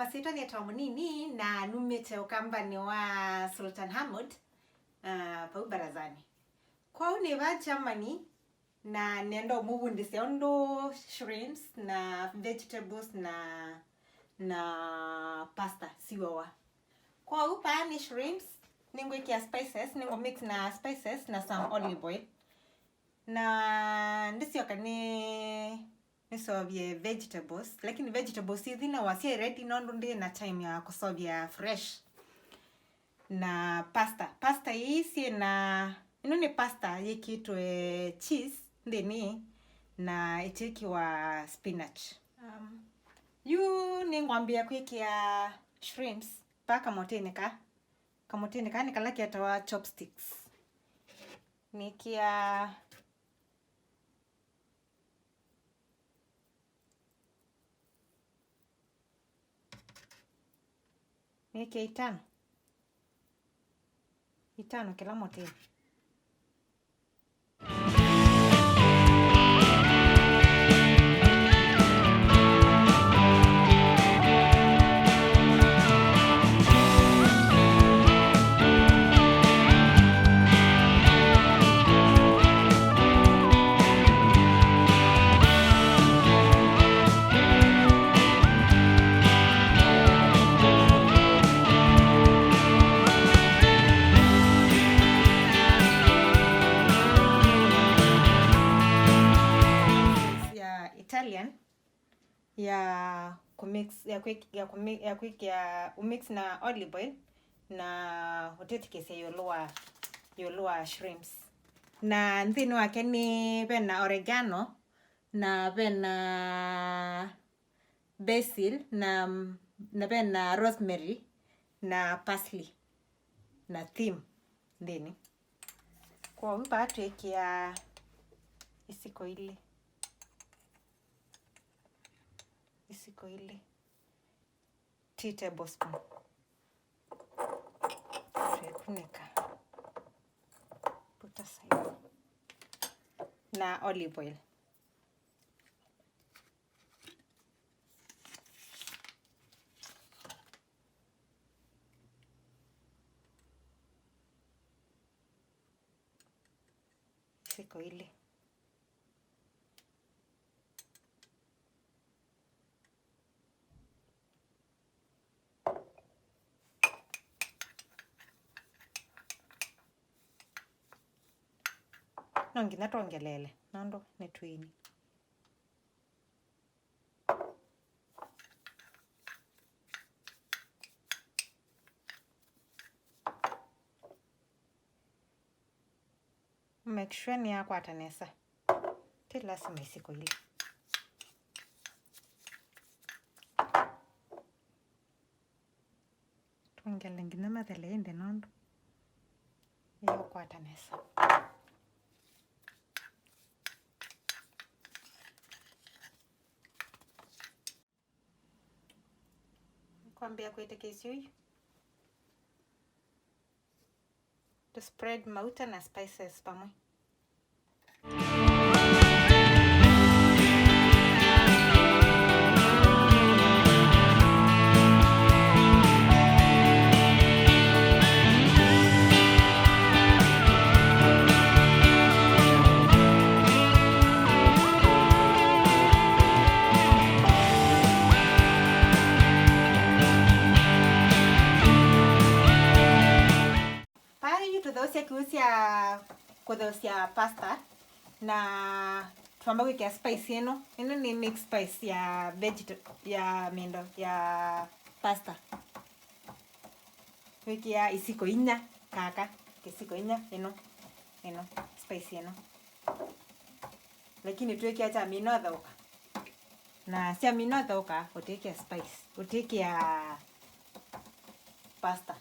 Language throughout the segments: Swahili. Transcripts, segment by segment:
masita ni atamunini na numete ukambani wa Sultan Hamud pa barazani. Kwa uneva Germany na nendo muvundisi ondo shrimps na vegetables na pasta siwawa. Kwa upa ni shrimps ningo ikia spices, ningo mix na spices na some olive oil. Na ndisi wakani nisolve vegetables, lakini vegetables hizi na wasia ready nondo ndi na time ya kusolve fresh. Na pasta hii si na inoni pasta yikitwe cheese ndeni na itiki wa spinach. You ningwambia kuikia shrimps pa kamotenika nikalaki atawa chopsticks. Nikia itano kila mote. Italian ya umix na olive oil na utetikese yoloa shrimps na nthini wake ni pena oregano na pena basil na pena rosemary na parsley na thyme nthini kwa mpa tuekia isiko ile 2 tablespoon tuekunika puta side na olive oil siko ile nongi natongelele nando netwini make sure ni akwatanesa tila simesiko ile tongele ngina madele ende nando iyo kwatanesa kwambia kuitekesi huyu to spread mauta na spices pamwe. Kudosia pasta na tuamba wiki ya spice ino ni mix spice ya ya pasta wiki ya isiko inya kaka isiko inya ino spice ino lakini tuweki acha minodha uka na si minodha uka uteki ya spice uteki ya pasta.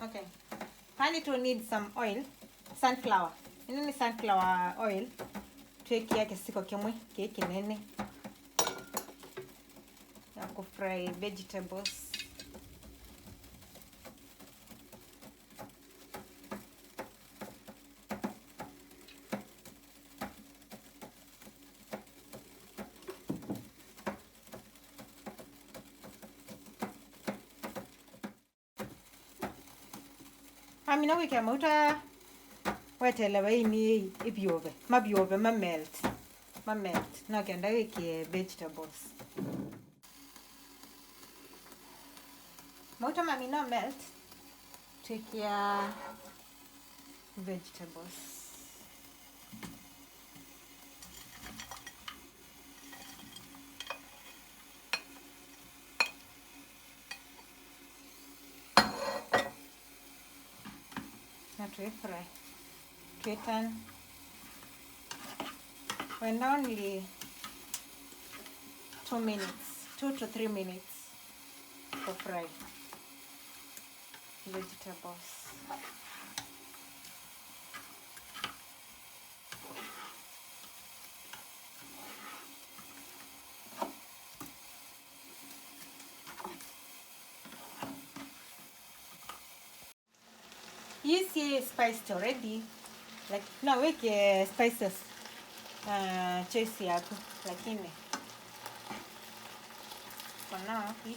Okay, honey to need some oil, sunflower. Ini ni sunflower oil. Tuweki yake siko kimwe, keki nene. Ya kufry vegetables. amina wike mauta wetele baini ibiove mabiove melt no kenda wike vegetables mauta mamina melt take your vegetables fry turn when only 2 to 3 minutes to fry vegetables. You see spiced already. Like now we get spices choice yako lakini for now hii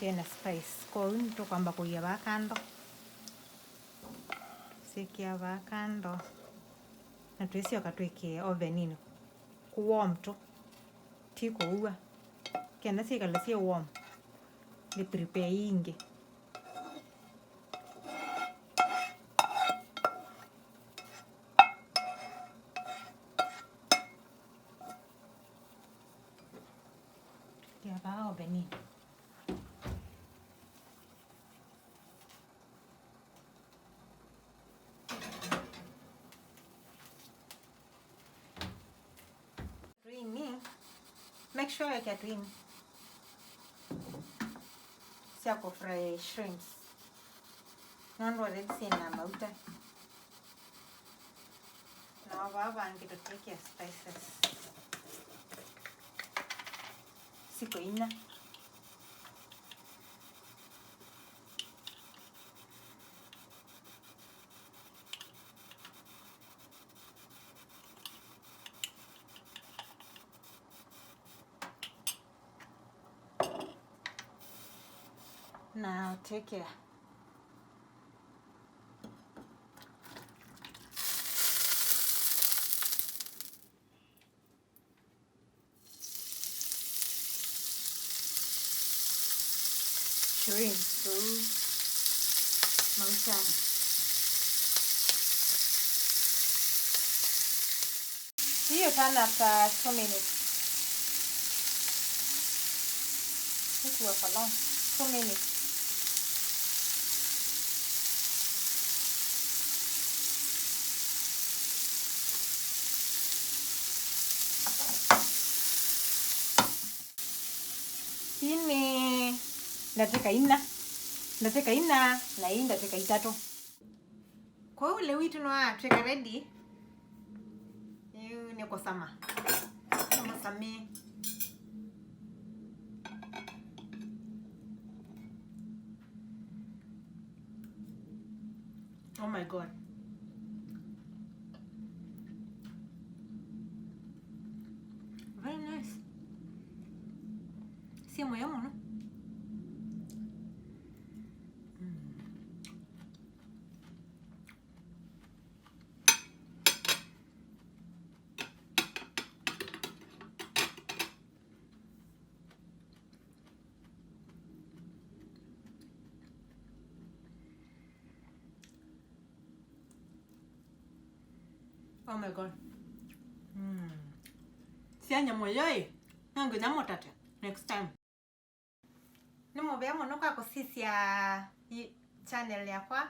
tena spice kwa hiyo nito kwamba kuiva kando sikia va kando na tuisio katweke ovenini ku warm tu tiko uwa kenda sika la sia warm li prepare inge ya va ovenini make sure you get in siako fry shrimps non already sina mauta now baba ngito take your spices siko ina now take care shrimp mauta hiyo turn after 2 minutes this was a long 2 minutes ini ndateka ina na hii ndateka itatu kwa ule witu no atweka ready ni kusama sami oh my god very nice si moyo no oh my god sianya moyo nangu nyamotate next time nimo bea mono kwa kusisia channel yakwa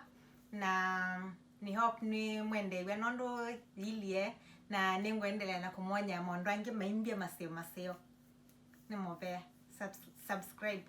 na ni hope ni mwende wenondo lilie na ningwendelea na kumonya mondo ange maimbia maseo nimo bea subscribe